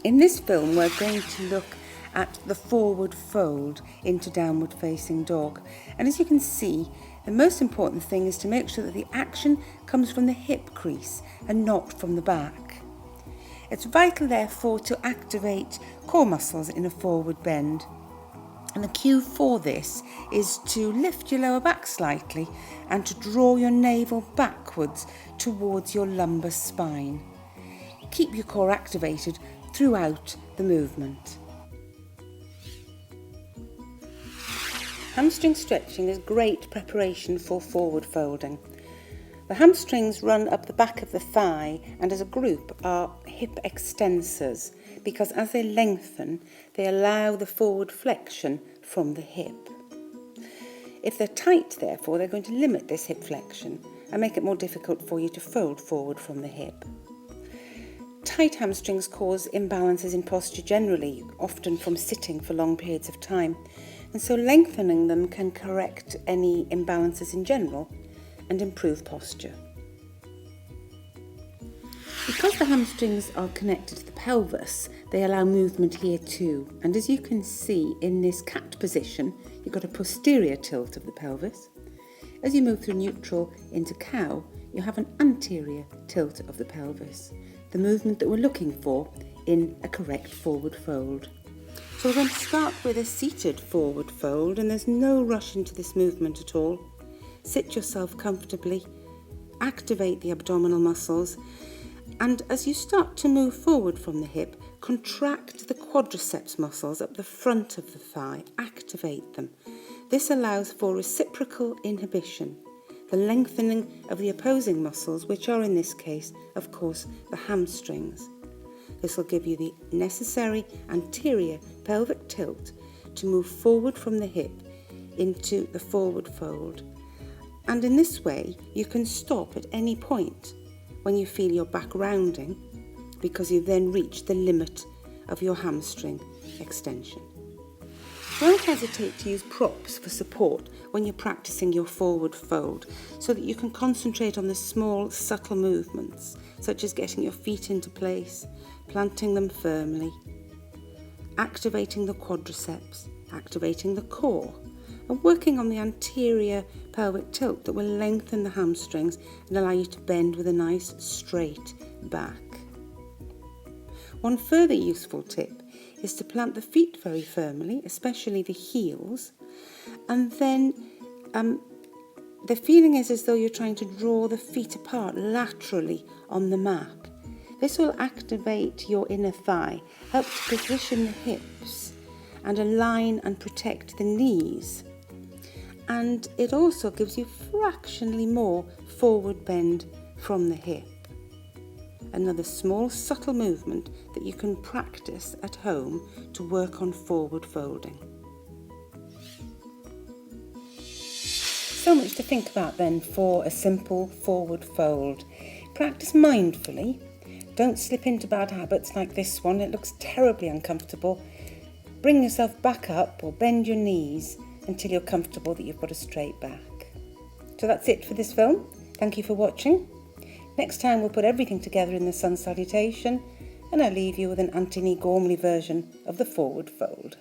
In this film, we're going to look at the forward fold into downward facing dog. And as you can see, the most important thing is to make sure that the action comes from the hip crease and not from the back. It's vital, therefore, to activate core muscles in a forward bend. And the cue for this is to lift your lower back slightly and to draw your navel backwards towards your lumbar spine. Keep your core activated throughout the movement. Hamstring stretching is great preparation for forward folding. The hamstrings run up the back of the thigh and as a group are hip extensors because as they lengthen, they allow the forward flexion from the hip. If they're tight, therefore, they're going to limit this hip flexion and make it more difficult for you to fold forward from the hip. Tight hamstrings cause imbalances in posture generally, often from sitting for long periods of time, and so lengthening them can correct any imbalances in general and improve posture. Because the hamstrings are connected to the pelvis, they allow movement here too, and as you can see in this cat position, you've got a posterior tilt of the pelvis. As you move through neutral into cow, you have an anterior tilt of the pelvis, the movement that we're looking for in a correct forward fold. So we're going to start with a seated forward fold, and there's no rush into this movement at all. Sit yourself comfortably, activate the abdominal muscles, and as you start to move forward from the hip, contract the quadriceps muscles up the front of the thigh, activate them. This allows for reciprocal inhibition, the lengthening of the opposing muscles, which are in this case, of course, the hamstrings. This will give you the necessary anterior pelvic tilt to move forward from the hip into the forward fold. And in this way, you can stop at any point when you feel your back rounding, because you've then reached the limit of your hamstring extension. Don't hesitate to use props for support when you're practicing your forward fold so that you can concentrate on the small, subtle movements, such as getting your feet into place, planting them firmly, activating the quadriceps, activating the core, and working on the anterior pelvic tilt that will lengthen the hamstrings and allow you to bend with a nice straight back. One further useful tip is to plant the feet very firmly, especially the heels, and then the feeling is as though you're trying to draw the feet apart laterally on the mat. This will activate your inner thigh, help to position the hips and align and protect the knees. And it also gives you fractionally more forward bend from the hip. Another small subtle movement that you can practice at home to work on forward folding. So much to think about then for a simple forward fold. Practice mindfully. Don't slip into bad habits like this one. It looks terribly uncomfortable. Bring yourself back up or bend your knees until you're comfortable that you've got a straight back. So that's it for this film. Thank you for watching. Next time we'll put everything together in the sun salutation, and I'll leave you with an Antony Gormley version of the forward fold.